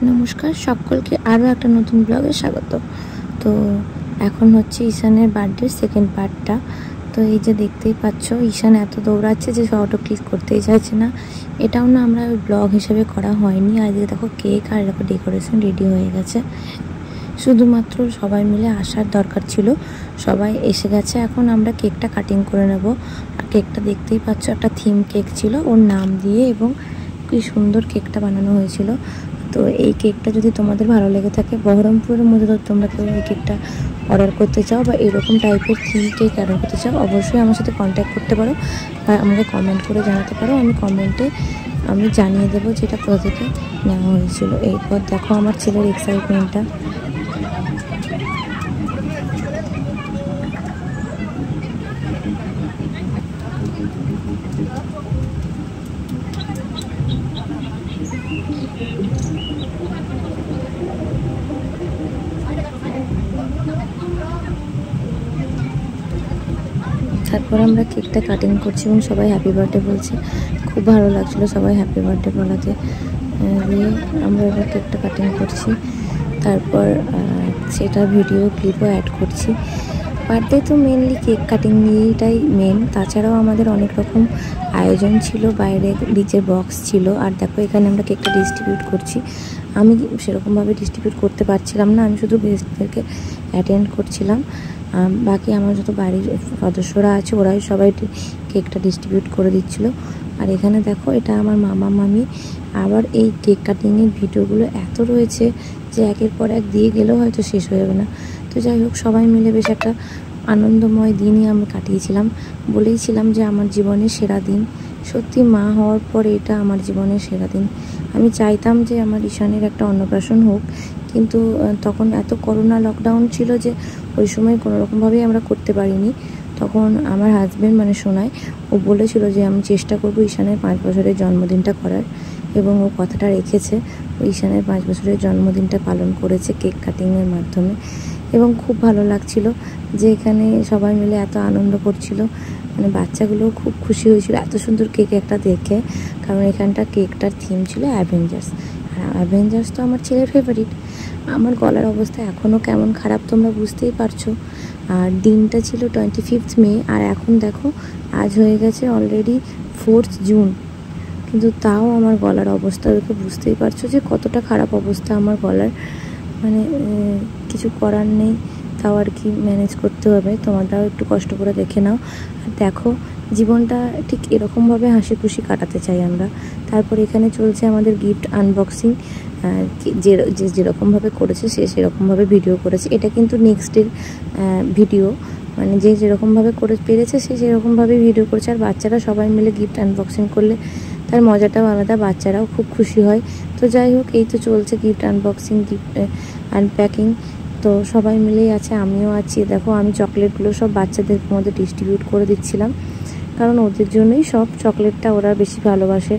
নমস্কার সকলকে আরও একটা নতুন ব্লগে স্বাগত। তো এখন হচ্ছে ঈশানের বার্থডে সেকেন্ড পার্টটা। তো এই যে দেখতেই পাচ্ছ, ঈশান এত দৌড়াচ্ছে যে অটো ক্লিক করতেই চাইছে না। এটাও না আমরা ব্লগ হিসেবে করা হয়নি। আজকে দেখো কেক আর এরকম ডেকোরেশন রেডি হয়ে গেছে। শুধুমাত্র সবাই মিলে আসার দরকার ছিল, সবাই এসে গেছে। এখন আমরা কেকটা কাটিং করে নেব। আর কেকটা দেখতেই পাচ্ছ, একটা থিম কেক ছিল ওর নাম দিয়ে, এবং কি সুন্দর কেকটা বানানো হয়েছিল। তো এই কেকটা যদি তোমাদের ভালো লেগে থাকে, বহরমপুরের মধ্যে তো তোমরা কেউ এই কেকটা অর্ডার করতে চাও বা এরকম টাইপের থিম কেক অর্ডার করতে চাও, অবশ্যই আমার সাথে কন্ট্যাক্ট করতে পারো বা আমাকে কমেন্ট করে জানাতে পারো। আমি কমেন্টে জানিয়ে দেবো যে এটা কোথা থেকে নেওয়া হয়েছিল। এরপর দেখো আমার ছেলের এক্সাইটমেন্টটা। তারপর আমরা কেকটা কাটিং করছি এবং সবাই হ্যাপি বার্থডে বলছে। খুব ভালো লাগছিলো সবাই হ্যাপি বার্থডে বলাতে। দিয়ে আমরা এবার কেকটা কাটিং করছি, তারপর সেটা ভিডিও ক্লিপও অ্যাড করছি। বার্থডে তো মেনলি কেক কাটিং নিয়েটাই মেন, তাছাড়াও আমাদের অনেক রকম আয়োজন ছিল, বাইরে ডিজে বক্স ছিল। আর দেখো এখানে আমরা কেকটা ডিস্ট্রিবিউট করছি। আমি সেরকমভাবে ডিস্ট্রিবিউট করতে পারছিলাম না, আমি শুধু গেস্টদেরকে অ্যাটেন্ড করছিলাম। বাকি আমার যত বাড়ির সদস্যরা আছে ওরাই সবাই কেকটা ডিস্ট্রিবিউট করে দিচ্ছিলো। আর এখানে দেখো এটা আমার মামা মামি। আবার এই কেক কাটিংয়ের ভিডিওগুলো এত রয়েছে যে একের পর এক দিয়ে গেলেও হয়তো শেষ হয়ে যাবে না। তো যাই হোক, সবাই মিলে বেশ একটা আনন্দময় দিনই আমি কাটিয়েছিলাম। বলেইছিলাম যে আমার জীবনের সেরা দিন। সত্যি মা হওয়ার পরে এটা আমার জীবনের সেরা দিন। আমি চাইতাম যে আমার ঈশানের একটা অন্নপ্রাশন হোক, কিন্তু তখন এত করোনা লকডাউন ছিল যে ওই সময় কোনো রকমভাবেই আমরা করতে পারিনি। তখন আমার হাজব্যান্ড সোনাই, ও বলেছিল যে আমি চেষ্টা করবো ঈশানের 5 বছরের জন্মদিনটা করার, এবং ও কথাটা রেখেছে। ও ঈশানের 5 বছরের জন্মদিনটা পালন করেছে কেক কাটিংয়ের মাধ্যমে। এবং খুব ভালো লাগছিল যে এখানে সবাই মিলে এত আনন্দ করছিল। বাচ্চাগুলোও খুব খুশি হয়েছিল এত সুন্দর কেক একটা দেখে, কারণ এখানটার কেকটার থিম ছিল অ্যাভেঞ্জার্স। আর অ্যাভেঞ্জার্স তো আমার ছেলের ফেভারিট। আমার গলার অবস্থা এখনও কেমন খারাপ তোমরা বুঝতেই পারছো। আর দিনটা ছিল 25 মে, আর এখন দেখো আজ হয়ে গেছে অলরেডি 4 জুন, কিন্তু তাও আমার গলার অবস্থা দেখে বুঝতেই পারছো যে কতটা খারাপ অবস্থা আমার গলার। কিছু করার নেই, তাও আর কি ম্যানেজ করতে হবে। তোমাদেরও একটু কষ্ট করে দেখে নাও। আর দেখো, জীবনটা ঠিক এরকমভাবে হাসি খুশি কাটাতে চাই আমরা। তারপর এখানে চলছে আমাদের গিফট আনবক্সিং। যেরকমভাবে করেছে সে সেরকমভাবে ভিডিও করেছে। এটা কিন্তু নেক্সট ডের ভিডিও, যে যেরকমভাবে করে পেরেছে সে সেরকমভাবে ভিডিও করেছে। আর বাচ্চারা সবাই মিলে গিফট আনবক্সিং করলে তার মজাটাও আলাদা, বাচ্চারাও খুব খুশি হয়। তো যাই হোক, এই তো চলছে গিফট আনবক্সিং, গিফট আনপ্যাকিং। তো সবাই মিলেই আছে, আমিও আছি। দেখো আমি চকলেটগুলো সব বাচ্চাদের মধ্যে ডিস্ট্রিবিউট করে দিচ্ছিলাম, কারণ ওদের জন্যই সব চকলেটটা ওরা বেশি ভালোবাসে,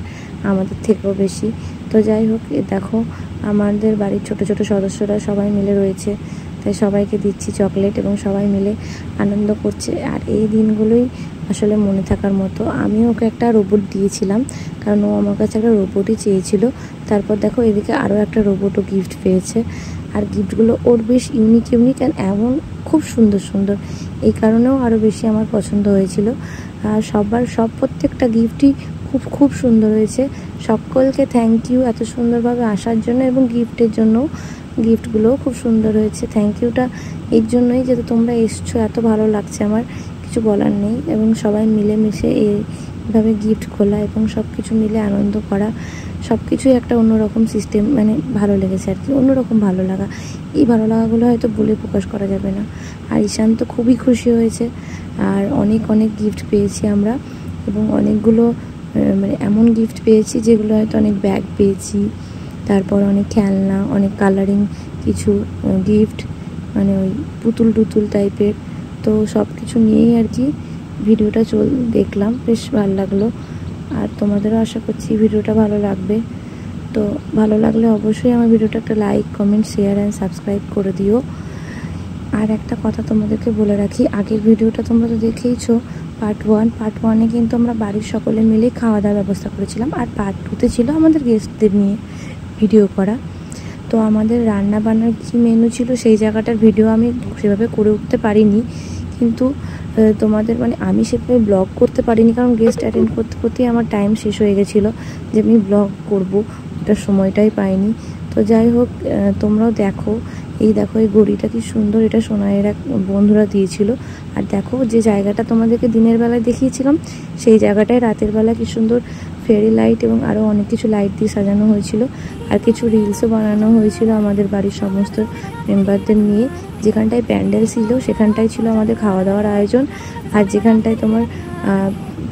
আমাদের থেকেও বেশি। তো যাই হোক, দেখো আমাদের বাড়ির ছোট ছোট সদস্যরা সবাই মিলে রয়েছে, তাই সবাইকে দিচ্ছি চকলেট এবং সবাই মিলে আনন্দ করছে। আর এই দিনগুলোই আসলে মনে থাকার মতো। আমিও ওকে একটা রোবট দিয়েছিলাম, কারণ ও আমার কাছে একটা রোবটই চেয়েছিল। তারপর দেখো এদিকে আরও একটা রোবটও গিফট পেয়েছে। আর গিফটগুলো ওর বেশ ইউনিক অ্যান্ড এমন খুব সুন্দর সুন্দর, এই কারণেও আরও বেশি আমার পছন্দ হয়েছিল। আর প্রত্যেকটা গিফটই খুব খুব সুন্দর হয়েছে। সকলকে থ্যাংক ইউ এত সুন্দরভাবে আসার জন্য, এবং গিফটের জন্য। গিফটগুলোও খুব সুন্দর হয়েছে। থ্যাংক ইউটা এর জন্যই যে তোমরা এসছো, এত ভালো লাগছে আমার, কিছু বলার নেই। এবং সবাই মিলেমিশে এইভাবে গিফট খোলা এবং সব কিছু মিলে আনন্দ করা, সব কিছুই একটা অন্যরকম সিস্টেম, ভালো লেগেছে আর কি, অন্যরকম ভালো লাগা। এই ভালো লাগাগুলো হয়তো বলে প্রকাশ করা যাবে না। আর ঈশান তো খুবই খুশি হয়েছে। আর অনেক অনেক গিফট পেয়েছি আমরা, এবং অনেকগুলো এমন গিফট পেয়েছি যেগুলো হয়তো অনেক ব্যাগ পেয়েছি, তারপর অনেক খেলনা, অনেক কালারিং কিছু গিফট, ওই পুতুল টুতুল টাইপের। তো সব কিছু নিয়েই আর কি ভিডিওটা দেখলাম, বেশ ভালো লাগলো। আর তোমাদেরও আশা করছি ভিডিওটা ভালো লাগবে। তো ভালো লাগলে অবশ্যই আমার ভিডিওটা একটা like, comment, share and subscribe করে দিও। আর একটা কথা তোমাদেরকে বলে রাখি, আগের ভিডিওটা তোমরা তো দেখেইছো, পার্ট 1 কিন্তু আমরা বাড়ির সকলে মিলে খাওয়া দাওয়ার ব্যবস্থা করেছিলাম। আর পার্ট 2তে ছিল আমাদের গেস্টদের নিয়ে ভিডিও করা। তো আমাদের রান্না বান্নার কী মেনু ছিল সেই জায়গাটার ভিডিও আমি সেভাবে করে উঠতে পারিনি, কিন্তু তোমাদের মানে আমি সেভাবে ব্লগ করতে পারিনি, কারণ গেস্ট অ্যাটেন্ড করতে করতেই আমার টাইম শেষ হয়ে গেছিলো যে আমি ব্লগ করবো, ওটার সময়টাই পাইনি। তো যাই হোক, তোমরাও দেখো। এই দেখো এই ঘড়িটা কি সুন্দর, এটা সোনাইয়ের এক বন্ধুরা দিয়েছিল। আর দেখো যে জায়গাটা তোমাদেরকে দিনের বেলায় দেখিয়েছিলাম সেই জায়গাটায় রাতের বেলা কি সুন্দর ফেরি লাইট এবং আরও অনেক কিছু লাইট দিয়ে সাজানো হয়েছিল। আর কিছু রিলসও বানানো হয়েছিল আমাদের বাড়ির সমস্ত মেম্বারদের নিয়ে। যেখানটায় প্যান্ডেল ছিল সেখানটায় ছিল আমাদের খাওয়া দাওয়ার আয়োজন, আর যেখানটায় তোমার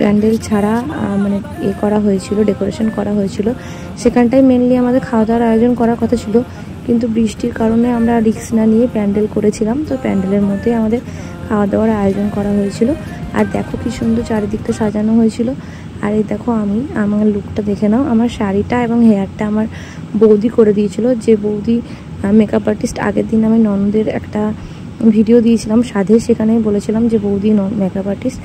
প্যান্ডেল ছাড়া মানে করা হয়েছিল, ডেকোরেশন করা হয়েছিল, সেখানটায় মেনলি আমাদের খাওয়া দাওয়ার আয়োজন করার কথা ছিল। কিন্তু বৃষ্টির কারণে আমরা রিস্ক না নিয়ে প্যান্ডেল করেছিলাম, তো প্যান্ডেলের মধ্যে আমাদের খাওয়া দাওয়ার আয়োজন করা হয়েছিল। আর দেখো কি সুন্দর চারিদিকটা সাজানো হয়েছিল। আর এই দেখো আমার লুকটা দেখে নাও। আমার শাড়িটা এবং হেয়ারটা আমার বৌদি করে দিয়েছিল, যে বৌদি মেকআপ আর্টিস্ট। আগের দিন আমি ননদের একটা ভিডিও দিয়েছিলাম সাধে, সেখানে বলেছিলাম যে বৌদি মেকআপ আর্টিস্ট,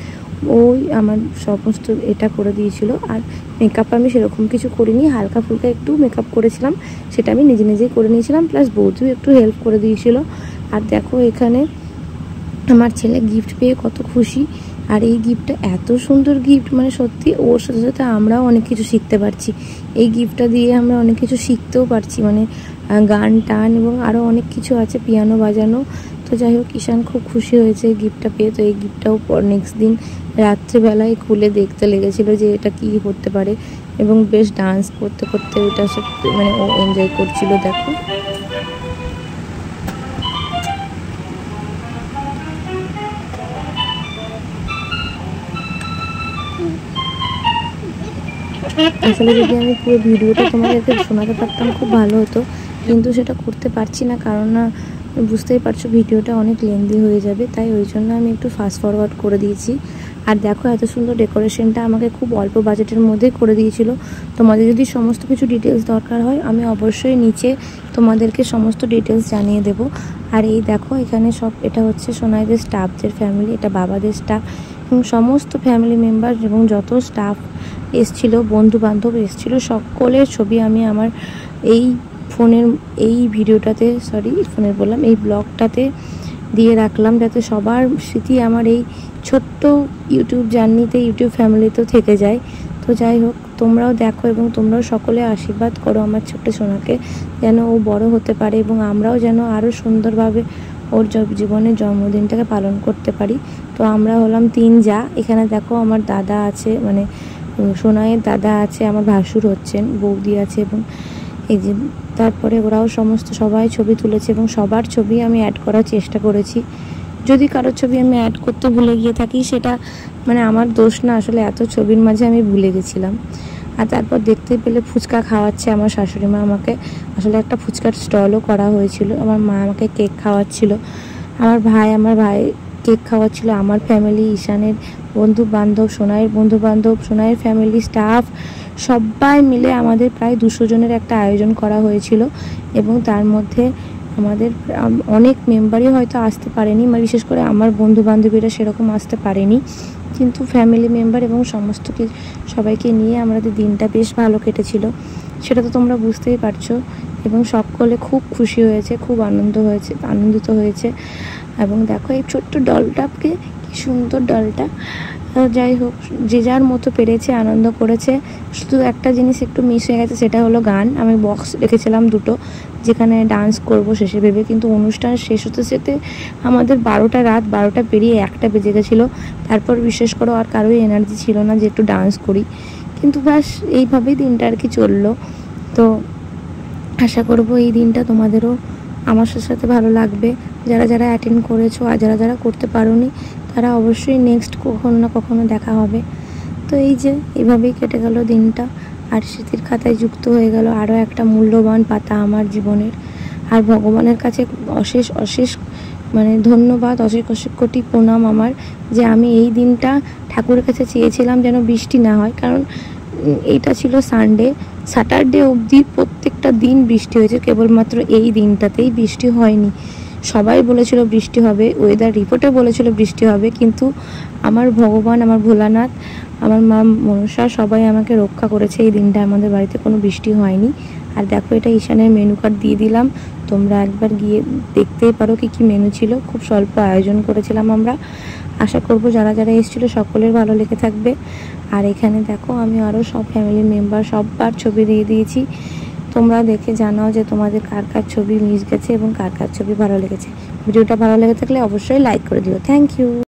ওই আমার সমস্ত এটা করে দিয়েছিল। আর মেকআপ আমি সেরকম কিছু করিনি, হালকা ফুলকা একটু মেকআপ করেছিলাম, সেটা আমি নিজে নিজেই করে নিয়েছিলাম, প্লাস বৌদিও একটু হেল্প করে দিয়েছিল। আর দেখো এখানে আমার ছেলে গিফট পেয়ে কত খুশি। আর এই গিফটটা এত সুন্দর গিফট, মানে সত্যি ওর সাথে সাথে আমরাও অনেক কিছু শিখতে পারছি। এই গিফটটা দিয়ে আমরা অনেক কিছু শিখতেও পারছি, মানে গান টান এবং আরও অনেক কিছু আছে, পিয়ানো বাজানো। তো যাই হোক, ঈশান খুব খুশি হয়েছে এই গিফটটা পেয়ে। তো এই গিফটটাও নেক্সট দিন রাত্রেবেলায় খুলে দেখতে লেগেছিলো যে এটা কী হতে পারে, এবং বেশ ডান্স করতে করতে ওটা সব মানে ও এনজয় করছিল। দেখো আসলে যদি আমি পুরো ভিডিওটা তোমাদেরকে শোনাতে পারতাম খুব ভালো হতো, কিন্তু সেটা করতে পারছি না, কারণ না বুঝতেই পারছো ভিডিওটা অনেক লেন্দি হয়ে যাবে, তাই ওই জন্য আমি একটু ফাস্ট ফরওয়ার্ড করে দিয়েছি। আর দেখো এত সুন্দর ডেকোরেশনটা আমাকে খুব অল্প বাজেটের মধ্যে করে দিয়েছিল। তোমাদের যদি সমস্ত কিছু ডিটেলস দরকার হয় আমি অবশ্যই নিচে তোমাদেরকে সমস্ত ডিটেলস জানিয়ে দেব। আর এই দেখো এখানে সব, এটা হচ্ছে সোনাইদের স্টাফদের ফ্যামিলি, এটা বাবাদের স্টাফ এবং সমস্ত ফ্যামিলি মেম্বার এবং যত স্টাফ এসছিল, বন্ধু বান্ধব এসছিল, সকলের ছবি আমি আমার এই ভিডিওটাতে, ফোনের বললাম, এই ব্লগটাতে দিয়ে রাখলাম, যাতে সবার স্মৃতি আমার এই ছোট্ট ইউটিউব জার্নিতে, ইউটিউব ফ্যামিলিতেও থেকে যায়। তো যাই হোক, তোমরাও দেখো এবং তোমরাও সকলে আশীর্বাদ করো আমার ছোট্ট সোনাকে, যেন ও বড় হতে পারে এবং আমরাও যেন আরও সুন্দরভাবে ওর জীবনের জন্মদিনটাকে পালন করতে পারি। তো আমরা হলাম 3 জা। এখানে দেখো আমার দাদা আছে, মানে সোনাইয়ের দাদা আছে, আমার ভাসুর হচ্ছেন, বৌদি আছে, এবং এই যে তারপরে ওরাও সবাই ছবি তুলেছে এবং সবার ছবি আমি অ্যাড করার চেষ্টা করেছি। যদি কারোর ছবি আমি অ্যাড করতে ভুলে গিয়ে থাকি সেটা মানে আমার দোষ না, আসলে এত ছবির মাঝে আমি ভুলে গেছিলাম। আর তারপর দেখতে পেলে ফুচকা খাওয়াচ্ছে আমার শাশুড়ি মা আমাকে, আসলে একটা ফুচকার স্টলও করা হয়েছিল। আমার মা আমাকে কেক খাওয়াচ্ছিল, আমার ভাই কেক খাওয়াচ্ছিল, আমার ফ্যামিলি, ঈশানের বন্ধু বান্ধব, সোনাইয়ের বন্ধু বান্ধব, সোনাইয়ের ফ্যামিলি, স্টাফ সবাই মিলে আমাদের প্রায় 200 জনের একটা আয়োজন করা হয়েছিল। এবং তার মধ্যে আমাদের অনেক মেম্বারই হয়তো আসতে পারেনি, মানে বিশেষ করে আমার বন্ধু বান্ধবীরা সেরকম আসতে পারেনি, কিন্তু ফ্যামিলি মেম্বার এবং সমস্ত সবাইকে নিয়ে আমাদের দিনটা বেশ ভালো কেটেছিল, সেটা তো তোমরা বুঝতেই পারছো। এবং সকলে খুব খুশি হয়েছে, খুব আনন্দিত হয়েছে। এবং দেখো এই ছোট্ট ডলটাকে, কি সুন্দর ডলটা। যাই হোক, যে যার মতো পেরেছে আনন্দ করেছে। শুধু একটা জিনিস একটু মিস হয়ে গেছে, সেটা হলো গান। আমি বক্স রেখেছিলাম 2টো, যেখানে ডান্স করব শেষে ভেবে, কিন্তু অনুষ্ঠান শেষ হতে আমাদের রাত 12টা পেরিয়ে 1টা বেজে গেছিলো। তারপর বিশেষ করে আর কারোই এনার্জি ছিল না যে একটু ডান্স করি, কিন্তু ব্যাস এইভাবেই দিনটা আর কি চললো। তো আশা করব এই দিনটা তোমাদেরও আমার সাথে ভালো লাগবে, যারা অ্যাটেন্ড করেছো, আর যারা করতে পারোনি তারা অবশ্যই নেক্সট কখনো না কখনো দেখা হবে। তো এই যে এভাবেই কেটে গেল দিনটা, আর স্মৃতির খাতায় যুক্ত হয়ে গেল আরও একটা মূল্যবান পাতা আমার জীবনের। আর ভগবানের কাছে অশেষ মানে ধন্যবাদ, অশেষ কোটি প্রণাম আমার, যে আমি এই দিনটা ঠাকুরের কাছে চেয়েছিলাম যেন বৃষ্টি না হয়, কারণ এইটা ছিল স্যাটারডে অবধি প্রত্যেকটা দিন বৃষ্টি হয়েছে, কেবলমাত্র এই দিনটাতেই বৃষ্টি হয়নি। সবাই বলেছিল বৃষ্টি হবে, ওয়েদার রিপোর্টে বলেছিল বৃষ্টি হবে, কিন্তু আমার ভগবান, আমার ভোলানাথ, আমার মা মনসা সবাই আমাকে রক্ষা করেছে। এই দিনটা আমাদের বাড়িতে কোনো বৃষ্টি হয়নি। আর দেখো এটা ঈশানের মেনু কার্ড দিয়ে দিলাম, তোমরা একবার গিয়ে দেখতেই পারো কি কি মেনু ছিল। খুব স্বল্প আয়োজন করেছিলাম আমরা। আশা করব যারা যারা এসেছিলো সকলের ভালো লেগে থাকবে। আর এখানে দেখো আমি আরও সব ফ্যামিলি মেম্বার সববার ছবি দিয়ে দিয়েছি। তোমরা দেখে জানাও যে তোমাদের কার কার ছবি মিস গেছে এবং কার কার ছবি ভালো লেগেছে। ভিডিওটা ভালো লেগে থাকলে অবশ্যই লাইক করে দিও। Thank you.